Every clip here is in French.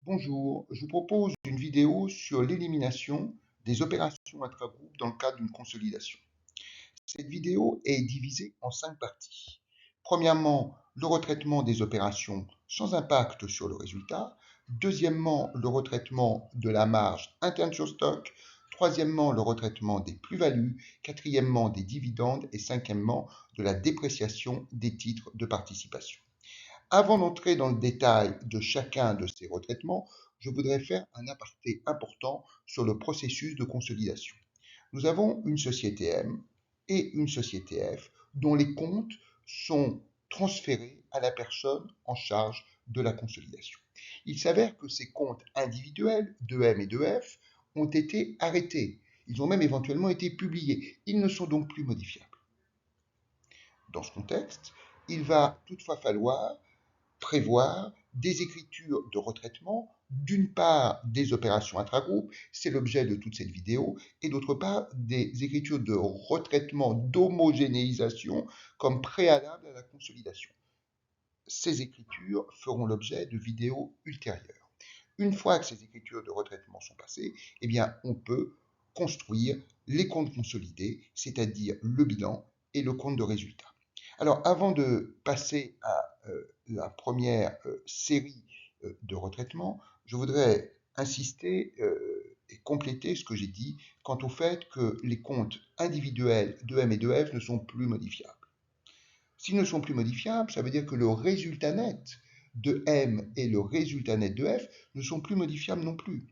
Bonjour, je vous propose une vidéo sur l'élimination des opérations intragroupe dans le cadre d'une consolidation. Cette vidéo est divisée en 5 parties. Premièrement, le retraitement des opérations sans impact sur le résultat. Deuxièmement, le retraitement de la marge interne sur stock. Troisièmement, le retraitement des plus-values. Quatrièmement, des dividendes. Et cinquièmement, de la dépréciation des titres de participation. Avant d'entrer dans le détail de chacun de ces retraitements, je voudrais faire un aparté important sur le processus de consolidation. Nous avons une société M et une société F dont les comptes sont transférés à la personne en charge de la consolidation. Il s'avère que ces comptes individuels de M et de F ont été arrêtés. Ils ont même éventuellement été publiés. Ils ne sont donc plus modifiables. Dans ce contexte, il va toutefois falloir prévoir des écritures de retraitement, d'une part des opérations intragroupes, c'est l'objet de toute cette vidéo, et d'autre part des écritures de retraitement d'homogénéisation comme préalable à la consolidation. Ces écritures feront l'objet de vidéos ultérieures. Une fois que ces écritures de retraitement sont passées, eh bien, on peut construire les comptes consolidés, c'est-à-dire le bilan et le compte de résultat. Alors, avant de passer à la première série de retraitements, je voudrais insister et compléter ce que j'ai dit quant au fait que les comptes individuels de M et de F ne sont plus modifiables. S'ils ne sont plus modifiables, ça veut dire que le résultat net de M et le résultat net de F ne sont plus modifiables non plus.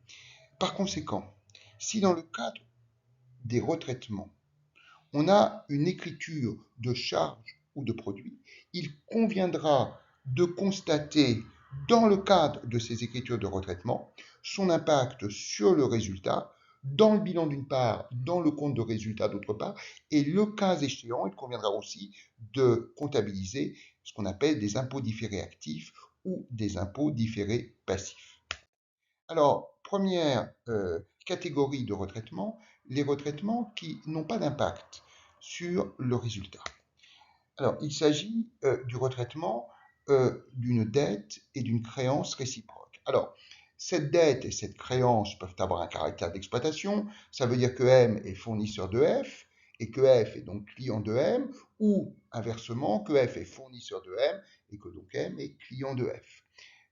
Par conséquent, si dans le cadre des retraitements, on a une écriture de charge ou de produit, il conviendra de constater dans le cadre de ces écritures de retraitement son impact sur le résultat, dans le bilan d'une part, dans le compte de résultat d'autre part, et le cas échéant, il conviendra aussi de comptabiliser ce qu'on appelle des impôts différés actifs ou des impôts différés passifs. Alors, première catégorie de retraitement, les retraitements qui n'ont pas d'impact sur le résultat. Alors, il s'agit du retraitement d'une dette et d'une créance réciproque. Alors, cette dette et cette créance peuvent avoir un caractère d'exploitation. Ça veut dire que M est fournisseur de F et que F est donc client de M, ou inversement, que F est fournisseur de M et que donc M est client de F.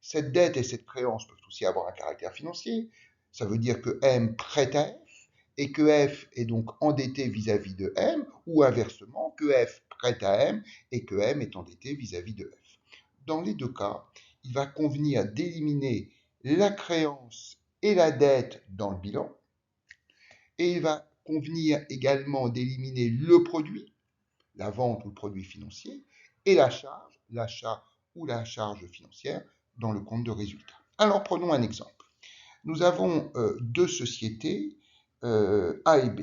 Cette dette et cette créance peuvent aussi avoir un caractère financier. Ça veut dire que M prête à F et que F est donc endetté vis-à-vis de M, ou inversement, que F prête à M et que M est endetté vis-à-vis de F. Dans les deux cas, il va convenir d'éliminer la créance et la dette dans le bilan, et il va convenir également d'éliminer le produit, la vente ou le produit financier, et la charge, l'achat ou la charge financière dans le compte de résultat. Alors prenons un exemple. Nous avons deux sociétés, A et B.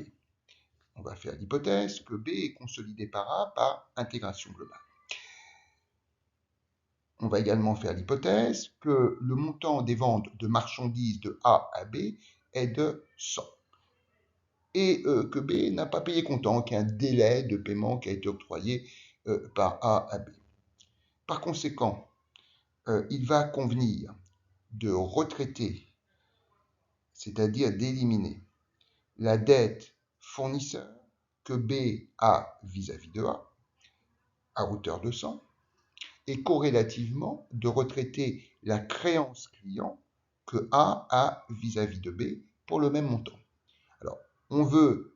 On va faire l'hypothèse que B est consolidé par A par intégration globale. On va également faire l'hypothèse que le montant des ventes de marchandises de A à B est de 100 et que B n'a pas payé comptant, qu'il y a un délai de paiement qui a été octroyé par A à B. Par conséquent, il va convenir de retraiter, c'est-à-dire d'éliminer la dette fournisseur que B a vis-à-vis de A à hauteur de 100 et corrélativement de retraiter la créance client que A vis-à-vis de B pour le même montant. Alors, on veut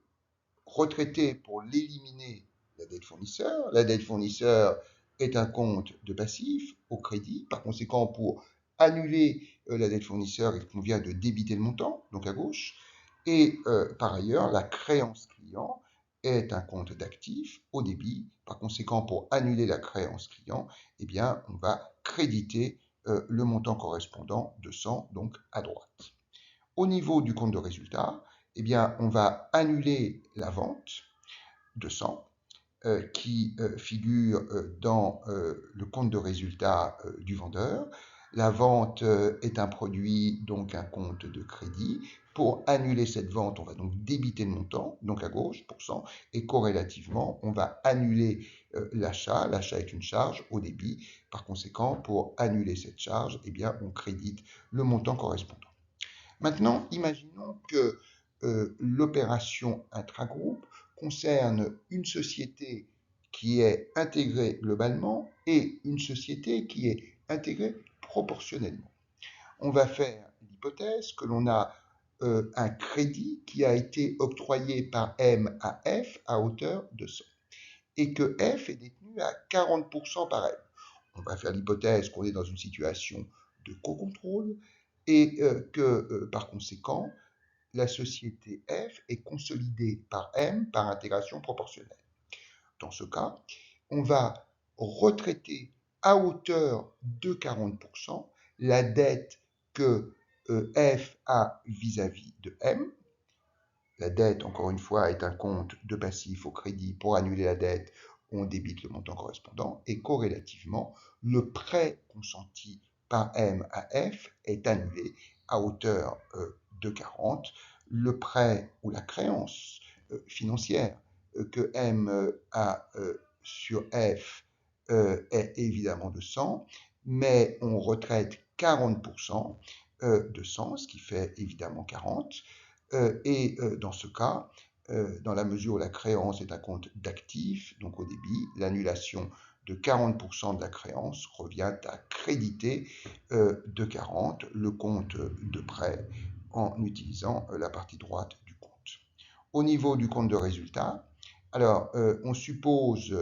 retraiter pour l'éliminer la dette fournisseur. La dette fournisseur est un compte de passif au crédit. Par conséquent, pour annuler la dette fournisseur, il convient de débiter le montant, donc à gauche. Et par ailleurs, la créance client est un compte d'actifs au débit. Par conséquent, pour annuler la créance client, eh bien, on va créditer le montant correspondant de 100, donc à droite. Au niveau du compte de résultat, eh bien, on va annuler la vente de 100 qui figure dans le compte de résultat du vendeur. La vente est un produit, donc un compte de crédit. Pour annuler cette vente, on va donc débiter le montant, donc à gauche, %, et corrélativement, on va annuler l'achat. L'achat est une charge au débit. Par conséquent, pour annuler cette charge, eh bien, on crédite le montant correspondant. Maintenant, imaginons que l'opération intragroupe concerne une société qui est intégrée globalement et une société qui est intégrée proportionnellement. On va faire l'hypothèse que l'on a un crédit qui a été octroyé par M à F à hauteur de 100 et que F est détenu à 40% par M. On va faire l'hypothèse qu'on est dans une situation de co-contrôle et que par conséquent, la société F est consolidée par M par intégration proportionnelle. Dans ce cas, on va retraiter à hauteur de 40% la dette que F a vis-à-vis de M. La dette, encore une fois, est un compte de passif au crédit. Pour annuler la dette, on débite le montant correspondant et corrélativement, le prêt consenti par M à F est annulé à hauteur de 40. Le prêt ou la créance financière que M a sur F est évidemment de 100, mais on retraite 40% de 100, ce qui fait évidemment 40. Et dans ce cas, dans la mesure où la créance est un compte d'actifs, donc au débit, l'annulation de 40% de la créance revient à créditer de 40 le compte de prêt en utilisant la partie droite du compte. Au niveau du compte de résultat, alors on suppose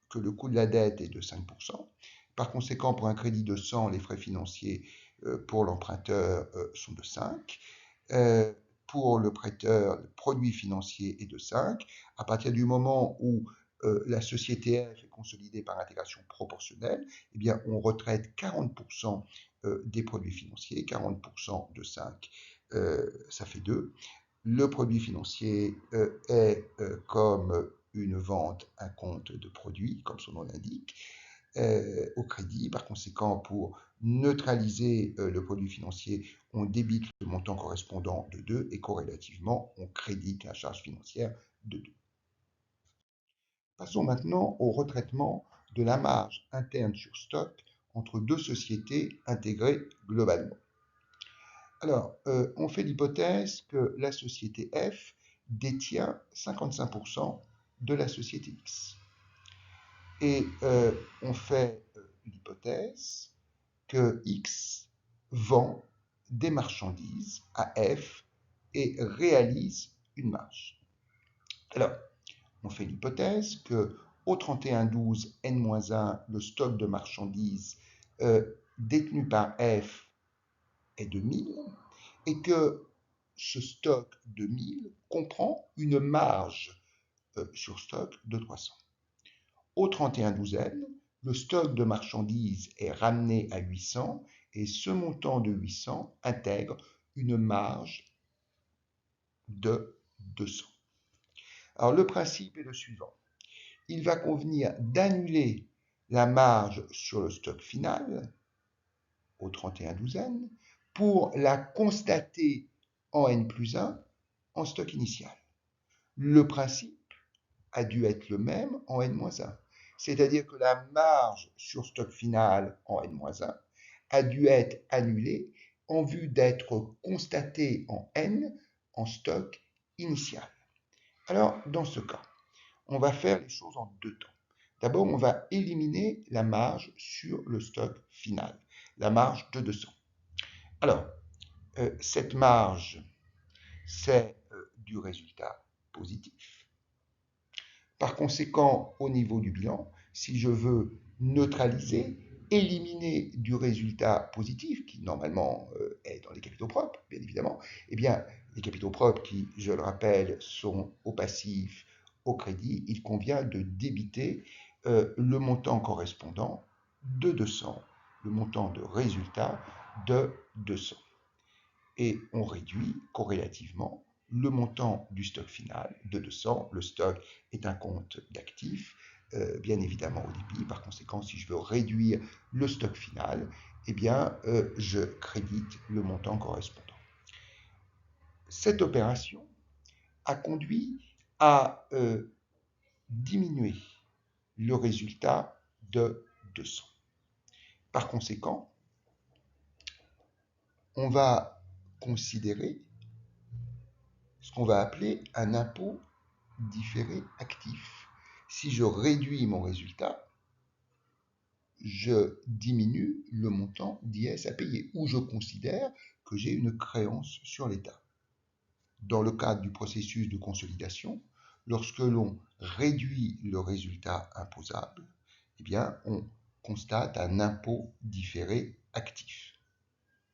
que le coût de la dette est de 5%. Par conséquent, pour un crédit de 100, les frais financiers pour l'emprunteur sont de 5. Pour le prêteur, le produit financier est de 5. À partir du moment où la société F est consolidée par intégration proportionnelle, eh bien, on retraite 40% des produits financiers, 40% de 5, ça fait 2. Le produit financier est comme une vente, un compte de produit, comme son nom l'indique, au crédit. Par conséquent, pour neutraliser le produit financier, on débite le montant correspondant de 2 et corrélativement, on crédite la charge financière de 2. Passons maintenant au retraitement de la marge interne sur stock entre deux sociétés intégrées globalement. Alors, on fait l'hypothèse que la société F détient 55% de la société X. Et on fait l'hypothèse que X vend des marchandises à F et réalise une marge. Alors, on fait l'hypothèse que au 31-12 N-1, le stock de marchandises détenu par F est de 1000 et que ce stock de 1000 comprend une marge sur stock de 300. Au 31-12N, le stock de marchandises est ramené à 800 et ce montant de 800 intègre une marge de 200. Alors le principe est le suivant. Il va convenir d'annuler la marge sur le stock final au 31-12N pour la constater en N+1 en stock initial. Le principe a dû être le même en N-1. C'est-à-dire que la marge sur stock final en N-1 a dû être annulée en vue d'être constatée en N en stock initial. Alors, dans ce cas, on va faire les choses en deux temps. D'abord, on va éliminer la marge sur le stock final, la marge de 200. Alors, cette marge, c'est du résultat positif. Par conséquent, au niveau du bilan, si je veux neutraliser, éliminer du résultat positif, qui normalement est dans les capitaux propres, bien évidemment, eh bien, les capitaux propres qui, je le rappelle, sont au passif, au crédit, il convient de débiter le montant correspondant de 200, le montant de résultat de 200. Et on réduit corrélativement le montant du stock final de 200. Le stock est un compte d'actifs, bien évidemment au débit. Par conséquent, si je veux réduire le stock final, eh bien, je crédite le montant correspondant. Cette opération a conduit à diminuer le résultat de 200. Par conséquent, on va considérer ce qu'on va appeler un impôt différé actif. Si je réduis mon résultat, je diminue le montant d'IS à payer, ou je considère que j'ai une créance sur l'État. Dans le cadre du processus de consolidation, lorsque l'on réduit le résultat imposable, eh bien, on constate un impôt différé actif,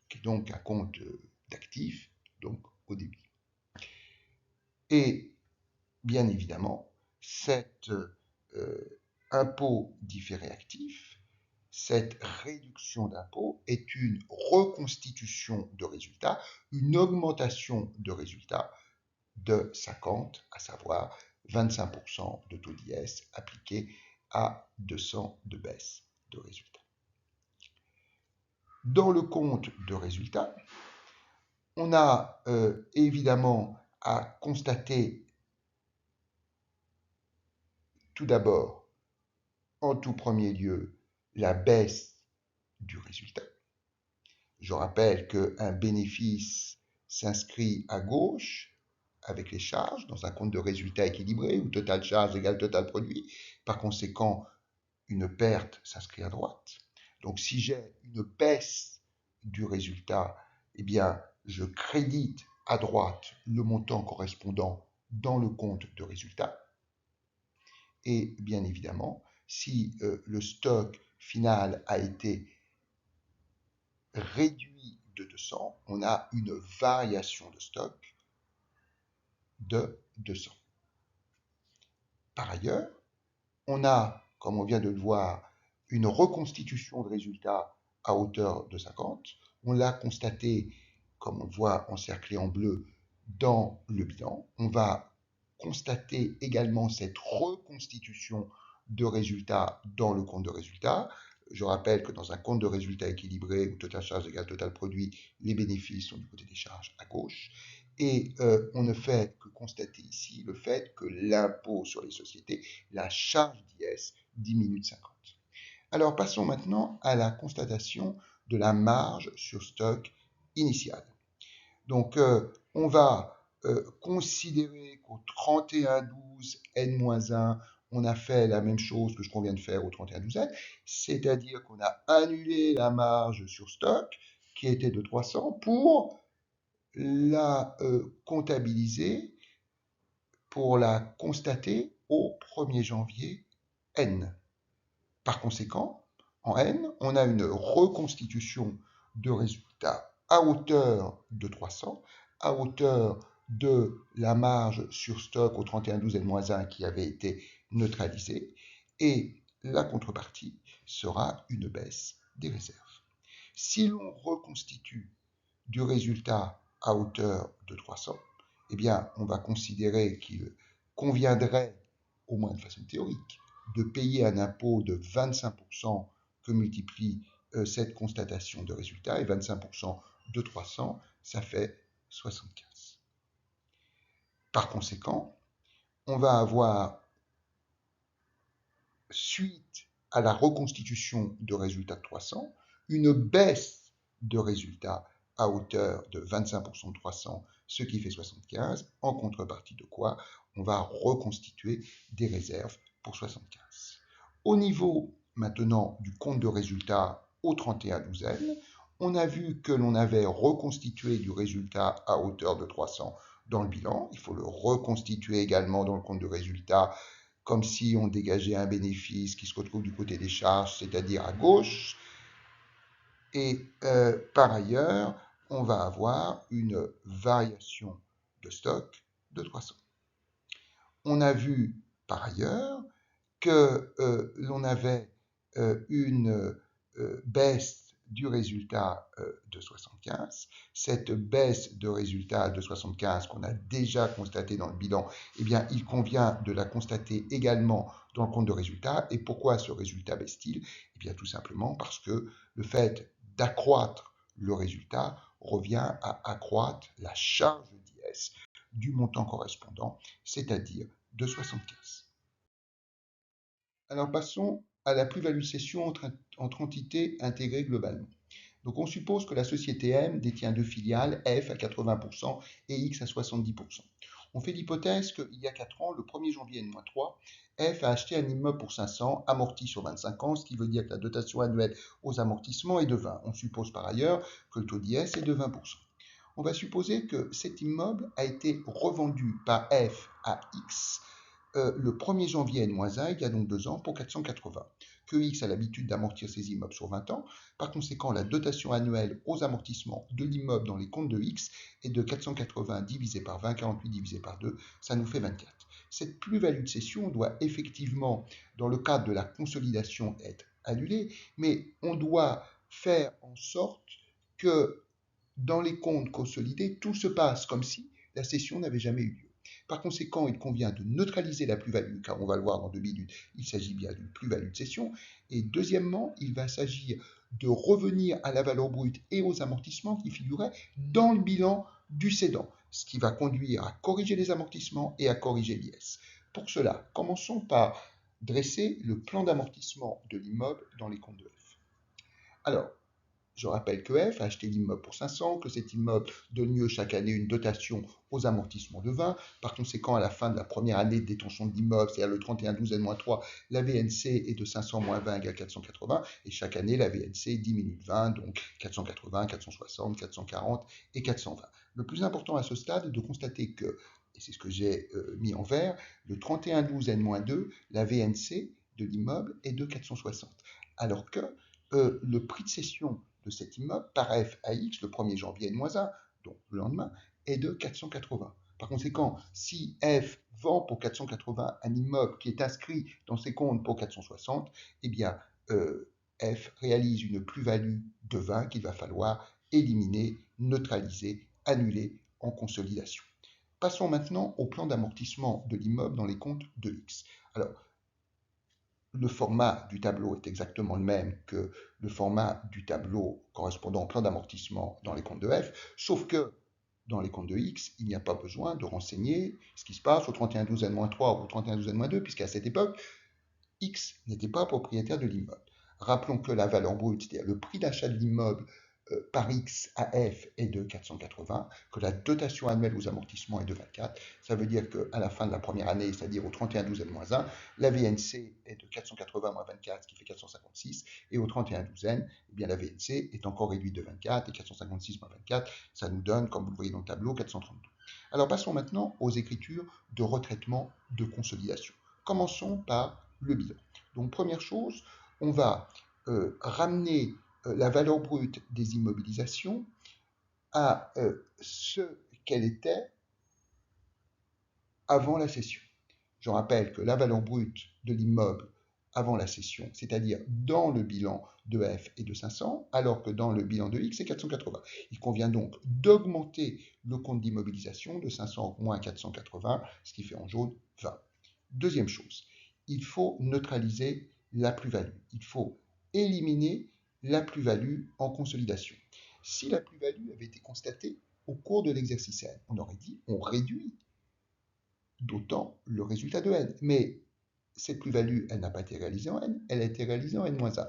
qui est donc un compte d'actifs, donc au débit. Et bien évidemment, cet impôt différé actif, cette réduction d'impôt est une reconstitution de résultat, une augmentation de résultat de 50, à savoir 25% de taux d'IS appliqué à 200 de baisse de résultat. Dans le compte de résultat, on a évidemment à constater tout d'abord, en tout premier lieu, la baisse du résultat. Je rappelle qu'un bénéfice s'inscrit à gauche avec les charges dans un compte de résultat équilibré où total charge égale total produit. Par conséquent, une perte s'inscrit à droite. Donc si j'ai une baisse du résultat, eh bien, je crédite à droite le montant correspondant dans le compte de résultat. Et bien évidemment, si le stock final a été réduit de 200, on a une variation de stock de 200. Par ailleurs, on a, comme on vient de le voir, une reconstitution de résultats à hauteur de 50. On l'a constaté, comme on le voit encerclé en bleu, dans le bilan. On va constater également cette reconstitution de résultats dans le compte de résultats. Je rappelle que dans un compte de résultats équilibré où total charge égale total produit, les bénéfices sont du côté des charges à gauche. Et on ne fait que constater ici le fait que l'impôt sur les sociétés, la charge d'IS, diminue de 50. Alors passons maintenant à la constatation de la marge sur stock initiale. Donc on va considérer qu'au 31-12 N-1, on a fait la même chose que ce qu'on vient de faire au 31-12 N, c'est-à-dire qu'on a annulé la marge sur stock qui était de 300 pour la comptabiliser, pour la constater au 1er janvier N. Par conséquent, en N, on a une reconstitution de résultats à hauteur de 300, à hauteur de la marge sur stock au 31-12 N-1 qui avait été neutralisée, et la contrepartie sera une baisse des réserves. Si l'on reconstitue du résultat à hauteur de 300, eh bien, on va considérer qu'il conviendrait, au moins de façon théorique, de payer un impôt de 25% que multiplie cette constatation de résultat, et 25% de 300, ça fait 75. Par conséquent, on va avoir, suite à la reconstitution de résultats de 300, une baisse de résultats à hauteur de 25% de 300, ce qui fait 75, en contrepartie de quoi on va reconstituer des réserves pour 75. Au niveau maintenant du compte de résultat au 31-12N, on a vu que l'on avait reconstitué du résultat à hauteur de 300 dans le bilan. Il faut le reconstituer également dans le compte de résultat comme si on dégageait un bénéfice qui se retrouve du côté des charges, c'est-à-dire à gauche. Et par ailleurs, on va avoir une variation de stock de 300. On a vu par ailleurs que l'on avait une baisse du résultat de 75. Cette baisse de résultat de 75 qu'on a déjà constatée dans le bilan, eh bien, il convient de la constater également dans le compte de résultat. Et pourquoi ce résultat baisse-t-il? Eh bien, tout simplement parce que le fait d'accroître le résultat revient à accroître la charge d'IS du montant correspondant, c'est-à-dire de 75. Alors passons à la plus-value cession entre entités intégrées globalement. Donc on suppose que la société M détient deux filiales, F à 80% et X à 70%. On fait l'hypothèse qu'il y a 4 ans, le 1er janvier N-3, F a acheté un immeuble pour 500, amorti sur 25 ans, ce qui veut dire que la dotation annuelle aux amortissements est de 20. On suppose par ailleurs que le taux d'IS est de 20%. On va supposer que cet immeuble a été revendu par F à X le 1er janvier N-1, il y a donc 2 ans, pour 480. Que X a l'habitude d'amortir ses immeubles sur 20 ans. Par conséquent, la dotation annuelle aux amortissements de l'immeuble dans les comptes de X est de 480 divisé par 20, 48 divisé par 2, ça nous fait 24. Cette plus-value de cession doit effectivement, dans le cadre de la consolidation, être annulée, mais on doit faire en sorte que dans les comptes consolidés, tout se passe comme si la cession n'avait jamais eu lieu. Par conséquent, il convient de neutraliser la plus-value, car on va le voir dans 2 minutes, il s'agit bien d'une plus-value de cession. Et deuxièmement, il va s'agir de revenir à la valeur brute et aux amortissements qui figuraient dans le bilan du cédant, ce qui va conduire à corriger les amortissements et à corriger l'IS. Pour cela, commençons par dresser le plan d'amortissement de l'immeuble dans les comptes de F. Alors, je rappelle que F a acheté l'immeuble pour 500, que cet immeuble donne lieu chaque année une dotation aux amortissements de 20. Par conséquent, à la fin de la première année de détention de l'immeuble, c'est-à-dire le 31/12/3, la VNC est de 500 moins 20 égale 480. Et chaque année, la VNC diminue de 20, donc 480, 460, 440 et 420. Le plus important à ce stade est de constater que, et c'est ce que j'ai mis en vert, le 31/12/2, la VNC de l'immeuble est de 460. Alors que le prix de cession de cet immeuble par F à X le 1er janvier N-1, donc le lendemain, est de 480. Par conséquent, si F vend pour 480 un immeuble qui est inscrit dans ses comptes pour 460, eh bien, F réalise une plus-value de 20 qu'il va falloir éliminer, neutraliser, annuler en consolidation. Passons maintenant au plan d'amortissement de l'immeuble dans les comptes de X. Alors, le format du tableau est exactement le même que le format du tableau correspondant au plan d'amortissement dans les comptes de F, sauf que dans les comptes de X, il n'y a pas besoin de renseigner ce qui se passe au 31/12/3 ou au 31/12/2, puisqu'à cette époque, X n'était pas propriétaire de l'immeuble. Rappelons que la valeur brute, c'est-à-dire le prix d'achat de l'immeuble par X à F est de 480, que la dotation annuelle aux amortissements est de 24. Ça veut dire qu'à la fin de la première année, c'est-à-dire au 31/12/N-1, la VNC est de 480 moins 24, ce qui fait 456, et au 31/12/N, eh bien, la VNC est encore réduite de 24, et 456 moins 24, ça nous donne, comme vous le voyez dans le tableau, 432. Alors passons maintenant aux écritures de retraitement de consolidation. Commençons par le bilan. Donc première chose, on va ramener la valeur brute des immobilisations à ce qu'elle était avant la cession. Je rappelle que la valeur brute de l'immeuble avant la cession, c'est-à-dire dans le bilan de F est de 500, alors que dans le bilan de X c'est 480. Il convient donc d'augmenter le compte d'immobilisation de 500 moins 480, ce qui fait en jaune 20. Deuxième chose, il faut neutraliser la plus-value. Il faut éliminer la plus-value en consolidation. Si la plus-value avait été constatée au cours de l'exercice N, on aurait dit on réduit d'autant le résultat de N. Mais cette plus-value, elle n'a pas été réalisée en N, elle a été réalisée en N-1.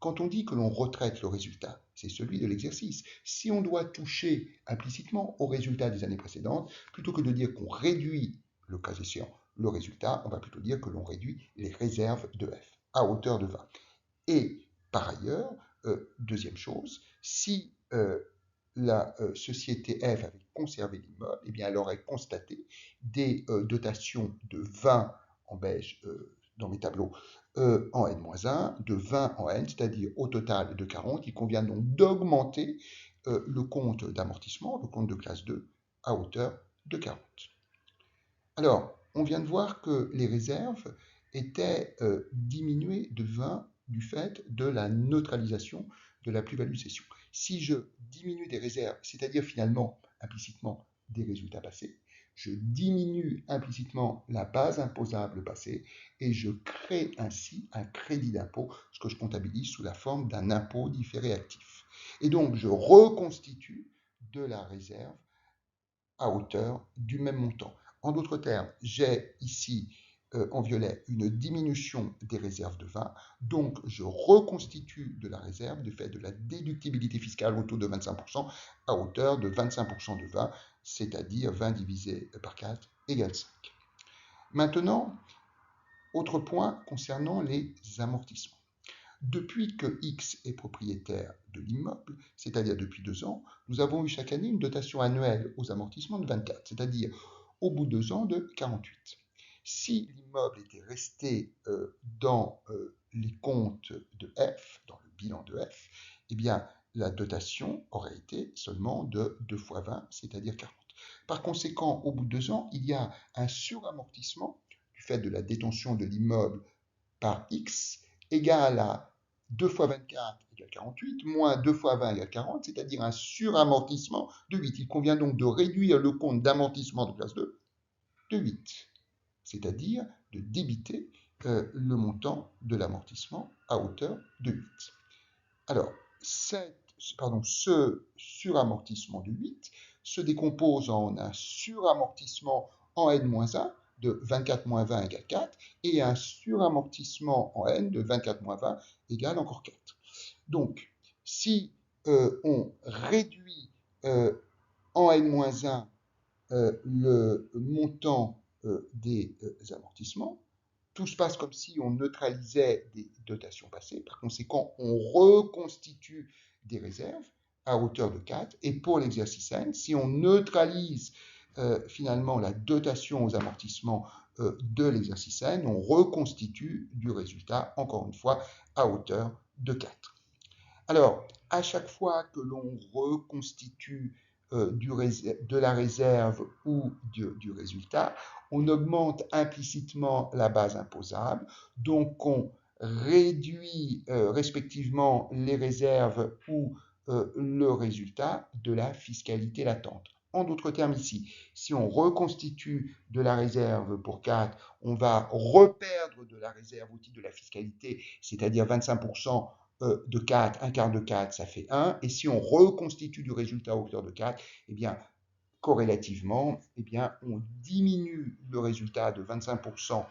Quand on dit que l'on retraite le résultat, c'est celui de l'exercice. Si on doit toucher implicitement au résultat des années précédentes, plutôt que de dire qu'on réduit, le cas échéant, le résultat, on va plutôt dire que l'on réduit les réserves de F à hauteur de 20. Et par ailleurs, deuxième chose, si la société F avait conservé l'immeuble, eh bien elle aurait constaté des dotations de 20 en beige dans mes tableaux en N-1, de 20 en N, c'est-à-dire au total de 40. Il convient donc d'augmenter le compte d'amortissement, le compte de classe 2, à hauteur de 40. Alors, on vient de voir que les réserves étaient diminuées de 20 du fait de la neutralisation de la plus-value cession. Si je diminue des réserves, c'est-à-dire finalement, implicitement, des résultats passés, je diminue implicitement la base imposable passée et je crée ainsi un crédit d'impôt, ce que je comptabilise sous la forme d'un impôt différé actif. Et donc, je reconstitue de la réserve à hauteur du même montant. En d'autres termes, j'ai ici en violet une diminution des réserves de 20, donc je reconstitue de la réserve du fait de la déductibilité fiscale au taux de 25% à hauteur de 25% de 20, c'est-à-dire 20 divisé par 4 égale 5. Maintenant, autre point concernant les amortissements. Depuis que X est propriétaire de l'immeuble, c'est-à-dire depuis 2 ans, nous avons eu chaque année une dotation annuelle aux amortissements de 24, c'est-à-dire au bout de 2 ans de 48. Si l'immeuble était resté dans les comptes de F, dans le bilan de F, eh bien, la dotation aurait été seulement de 2 fois 20, c'est-à-dire 40. Par conséquent, au bout de 2 ans, il y a un suramortissement du fait de la détention de l'immeuble par X égal à 2 fois 24 égale 48, moins 2 fois 20 égale 40, c'est-à-dire un suramortissement de 8. Il convient donc de réduire le compte d'amortissement de classe 2 de 8, c'est-à-dire de débiter le montant de l'amortissement à hauteur de 8. Alors, ce suramortissement de 8 se décompose en un suramortissement en n-1 de 24 moins 20 égale 4 et un suramortissement en n de 24 moins 20 égale encore 4. Donc, si on réduit en n-1 le montant des amortissements, tout se passe comme si on neutralisait des dotations passées. Par conséquent, on reconstitue des réserves à hauteur de 4. Et pour l'exercice N, si on neutralise finalement la dotation aux amortissements de l'exercice N, on reconstitue du résultat, encore une fois, à hauteur de 4. Alors, à chaque fois que l'on reconstitue de la réserve ou du résultat, on augmente implicitement la base imposable, donc on réduit respectivement les réserves ou le résultat de la fiscalité latente. En d'autres termes ici, si on reconstitue de la réserve pour 4, on va reperdre de la réserve au titre de la fiscalité, c'est-à-dire 25% de 4, un quart de 4, ça fait 1. Et si on reconstitue du résultat à hauteur de 4, eh bien, corrélativement, eh bien, on diminue le résultat de 25%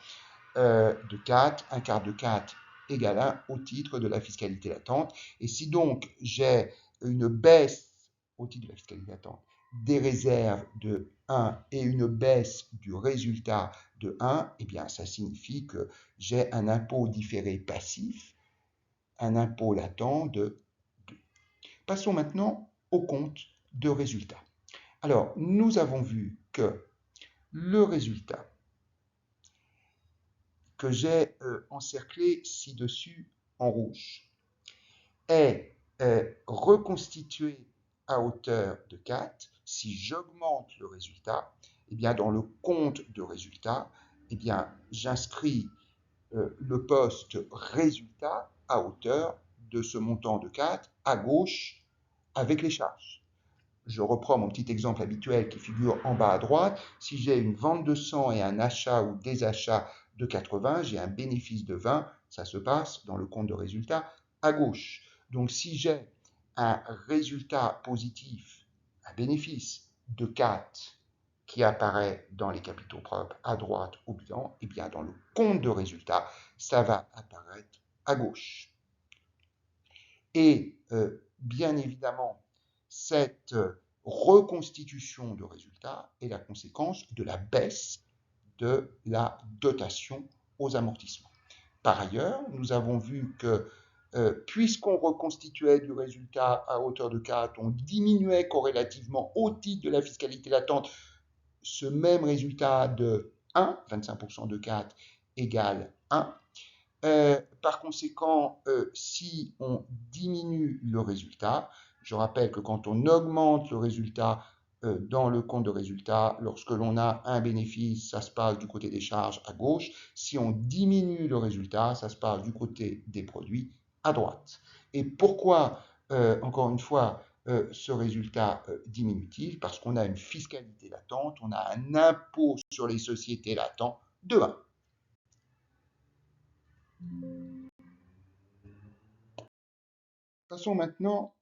de 4, un quart de 4 égale 1 au titre de la fiscalité latente. Et si donc j'ai une baisse au titre de la fiscalité latente des réserves de 1 et une baisse du résultat de 1, eh bien, ça signifie que j'ai un impôt différé passif, un impôt latent de 2. Passons maintenant au compte de résultat. Alors, nous avons vu que le résultat que j'ai encerclé ci-dessus en rouge est reconstitué à hauteur de 4. Si j'augmente le résultat, eh bien, dans le compte de résultat, eh bien, j'inscris le poste résultat à hauteur de ce montant de 4 à gauche avec les charges. Je reprends mon petit exemple habituel qui figure en bas à droite. Si j'ai une vente de 100 et un achat ou des achats de 80, j'ai un bénéfice de 20. Ça se passe dans le compte de résultat à gauche. Donc si j'ai un résultat positif, un bénéfice de 4 qui apparaît dans les capitaux propres à droite au bilan, et bien dans le compte de résultat, ça va apparaître à gauche. Et bien évidemment, cette reconstitution de résultats est la conséquence de la baisse de la dotation aux amortissements. Par ailleurs, nous avons vu que puisqu'on reconstituait du résultat à hauteur de 4, on diminuait corrélativement au titre de la fiscalité latente ce même résultat de 1, 25% de 4 égale 1. Par conséquent, si on diminue le résultat, je rappelle que quand on augmente le résultat dans le compte de résultat, lorsque l'on a un bénéfice, ça se passe du côté des charges à gauche. Si on diminue le résultat, ça se passe du côté des produits à droite. Et pourquoi, encore une fois, ce résultat diminue-t-il? Parce qu'on a une fiscalité latente, on a un impôt sur les sociétés latent de 1. Passons maintenant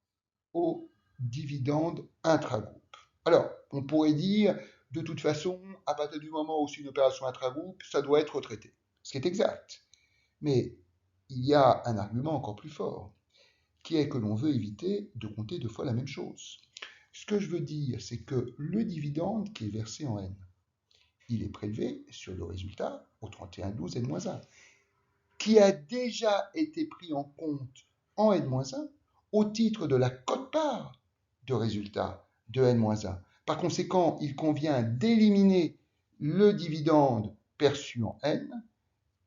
aux dividendes intragroupe. Alors, on pourrait dire, de toute façon, à partir du moment où c'est une opération intragroupe, ça doit être retraité, ce qui est exact. Mais il y a un argument encore plus fort, qui est que l'on veut éviter de compter deux fois la même chose. Ce que je veux dire, c'est que le dividende qui est versé en N, il est prélevé sur le résultat au 31-12 N-1, qui a déjà été pris en compte en N-1 au titre de la quote-part de résultat de N-1. Par conséquent, il convient d'éliminer le dividende perçu en N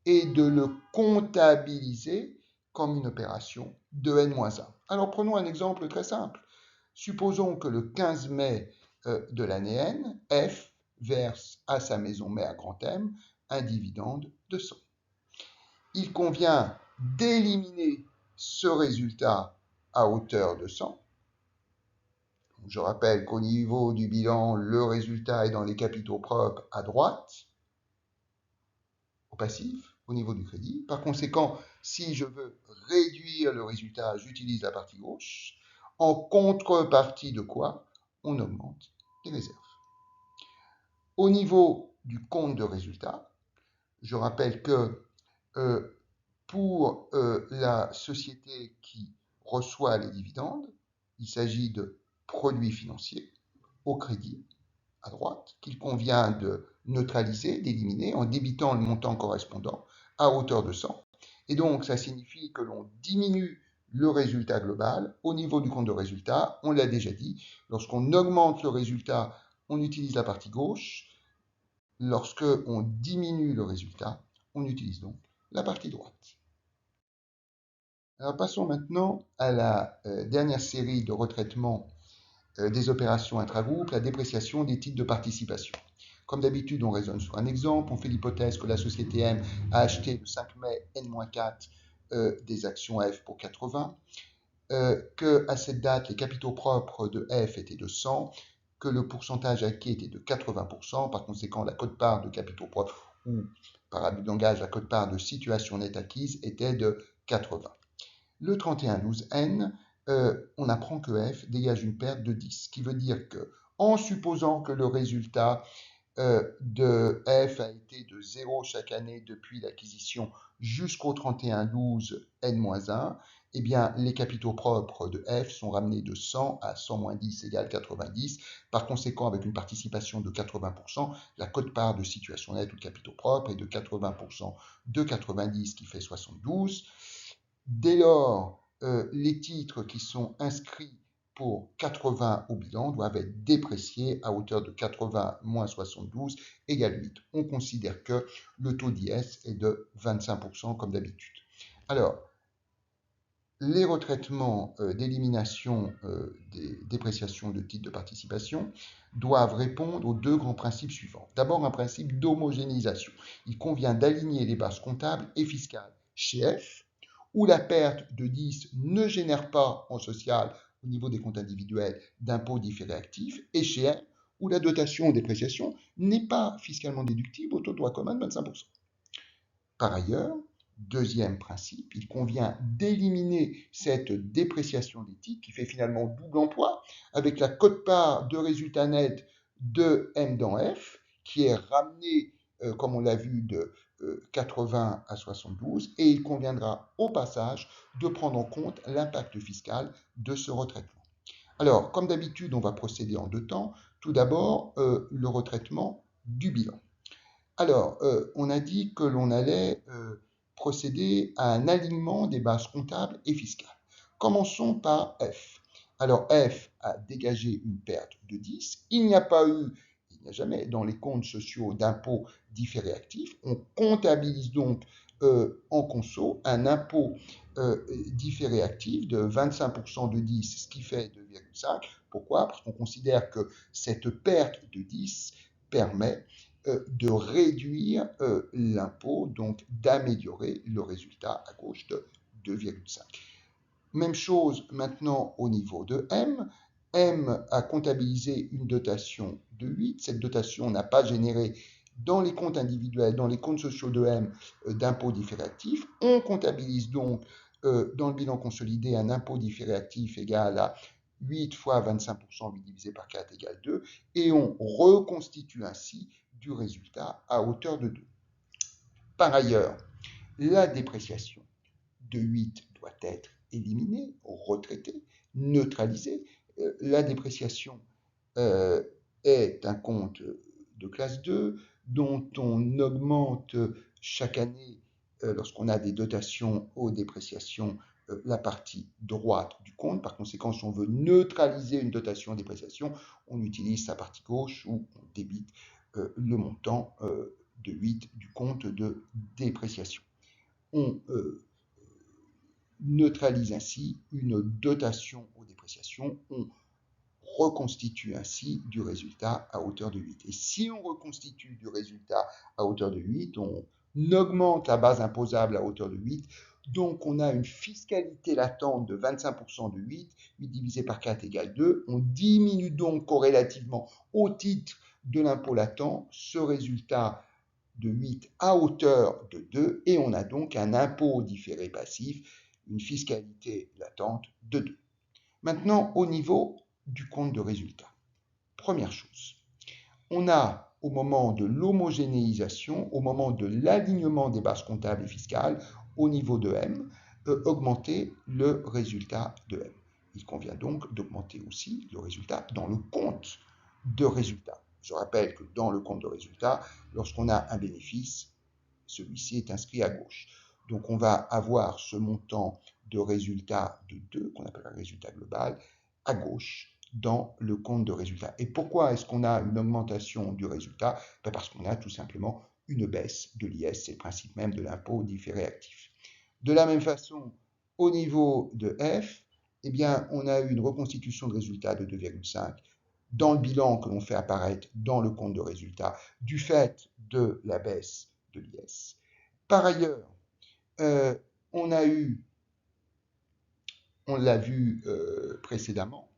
et de le comptabiliser comme une opération de N-1. Alors prenons un exemple très simple. Supposons que le 15 mai de l'année N, F verse à sa maison mère grand M un dividende de 100. Il convient d'éliminer ce résultat à hauteur de 100. Je rappelle qu'au niveau du bilan, le résultat est dans les capitaux propres à droite, au passif, au niveau du crédit. Par conséquent, si je veux réduire le résultat, j'utilise la partie gauche. En contrepartie de quoi on augmente les réserves. Au niveau du compte de résultat, je rappelle que pour la société qui reçoit les dividendes, il s'agit de produits financiers au crédit à droite qu'il convient de neutraliser, d'éliminer en débitant le montant correspondant à hauteur de 100. Et donc, ça signifie que l'on diminue le résultat global au niveau du compte de résultat. On l'a déjà dit, lorsqu'on augmente le résultat, on utilise la partie gauche. Lorsque on diminue le résultat, on utilise donc la partie droite. Alors passons maintenant à la dernière série de retraitements des opérations intragroupes, la dépréciation des titres de participation. Comme d'habitude, on raisonne sur un exemple. On fait l'hypothèse que la société M a acheté le 5 mai N-4 des actions F pour 80, qu'à cette date, les capitaux propres de F étaient de 100, que le pourcentage acquis était de 80%. Par conséquent, la quote-part de capitaux propres ou, par abus de langage, la quote-part de situation nette acquise était de 80. Le 31-12N, on apprend que F dégage une perte de 10, ce qui veut dire que, en supposant que le résultat de F a été de 0 chaque année depuis l'acquisition jusqu'au 31-12N-1, eh bien, les capitaux propres de F sont ramenés de 100 à 100 moins 10 égale 90. Par conséquent, avec une participation de 80%, la quote-part de situation nette ou de capitaux propres est de 80% de 90 qui fait 72. Dès lors, les titres qui sont inscrits pour 80 au bilan doivent être dépréciés à hauteur de 80 moins 72 égale 8. On considère que le taux d'IS est de 25% comme d'habitude. Alors, les retraitements d'élimination des dépréciations de titres de participation doivent répondre aux deux grands principes suivants. D'abord, un principe d'homogénéisation. Il convient d'aligner les bases comptables et fiscales chez F, où la perte de 10 ne génère pas en social au niveau des comptes individuels d'impôts différés actifs, et chez M, où la dotation ou dépréciation n'est pas fiscalement déductible au taux de droit commun de 25%. Par ailleurs, deuxième principe, il convient d'éliminer cette dépréciation des titres qui fait finalement double emploi avec la quote-part de résultat net de M dans F qui est ramenée, comme on l'a vu, de 80 à 72 et il conviendra au passage de prendre en compte l'impact fiscal de ce retraitement. Alors, comme d'habitude, on va procéder en deux temps. Tout d'abord, le retraitement du bilan. Alors, on a dit que l'on allait procéder à un alignement des bases comptables et fiscales. Commençons par F. Alors, F a dégagé une perte de 10. Il n'y a jamais dans les comptes sociaux d'impôts différés actifs. On comptabilise donc en conso un impôt différé actif de 25% de 10, ce qui fait 2,5. Pourquoi? Parce qu'on considère que cette perte de 10 permet de réduire l'impôt, donc d'améliorer le résultat à gauche de 2,5. Même chose maintenant au niveau de M. M a comptabilisé une dotation de 8. Cette dotation n'a pas généré dans les comptes individuels, dans les comptes sociaux de M, d'impôts différés actifs. On comptabilise donc dans le bilan consolidé un impôt différé actif égal à 8 fois 25%, 8 divisé par 4 égale 2, et on reconstitue ainsi du résultat à hauteur de 2. Par ailleurs, la dépréciation de 8 doit être éliminée, retraitée, neutralisée. La dépréciation est un compte de classe 2 dont on augmente chaque année, lorsqu'on a des dotations aux dépréciations, la partie droite du compte. Par conséquent, si on veut neutraliser une dotation aux dépréciations, on utilise sa partie gauche où on débite le montant de 8 du compte de dépréciation. On neutralise ainsi une dotation aux dépréciations, on reconstitue ainsi du résultat à hauteur de 8. Et si on reconstitue du résultat à hauteur de 8, on augmente la base imposable à hauteur de 8, donc on a une fiscalité latente de 25% de 8, 8 divisé par 4 égale 2, on diminue donc corrélativement au titre de l'impôt latent ce résultat de 8 à hauteur de 2, et on a donc un impôt différé passif, une fiscalité latente de 2. Maintenant, au niveau du compte de résultat. Première chose, on a au moment de l'homogénéisation, au moment de l'alignement des bases comptables et fiscales, au niveau de M, augmenter le résultat de M. Il convient donc d'augmenter aussi le résultat dans le compte de résultat. Je rappelle que dans le compte de résultat, lorsqu'on a un bénéfice, celui-ci est inscrit à gauche. Donc on va avoir ce montant de résultat de 2, qu'on appelle un résultat global, à gauche dans le compte de résultat. Et pourquoi est-ce qu'on a une augmentation du résultat? Parce qu'on a tout simplement une baisse de l'IS, c'est le principe même de l'impôt différé actif. De la même façon, au niveau de F, eh bien, on a eu une reconstitution de résultat de 2,5 dans le bilan que l'on fait apparaître dans le compte de résultat du fait de la baisse de l'IS. Par ailleurs, on a eu, on l'a vu précédemment,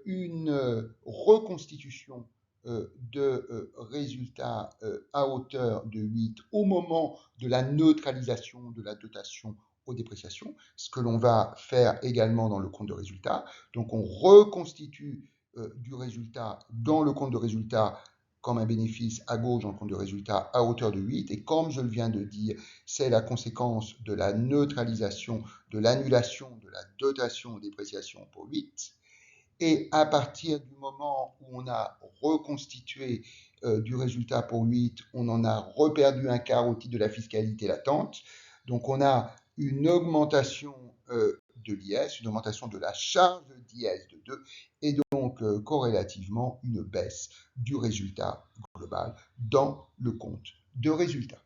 une reconstitution de résultats à hauteur de 8 au moment de la neutralisation de la dotation aux dépréciations, ce que l'on va faire également dans le compte de résultat. Donc on reconstitue du résultat dans le compte de résultat comme un bénéfice à gauche dans le compte de résultat à hauteur de 8. Et comme je le viens de dire, c'est la conséquence de la neutralisation, de l'annulation de la dotation aux dépréciations pour 8. Et à partir du moment où on a reconstitué du résultat pour 8, on en a reperdu un quart au titre de la fiscalité latente. Donc on a une augmentation de l'IS, une augmentation de la charge d'IS de 2, et donc corrélativement une baisse du résultat global dans le compte de résultat.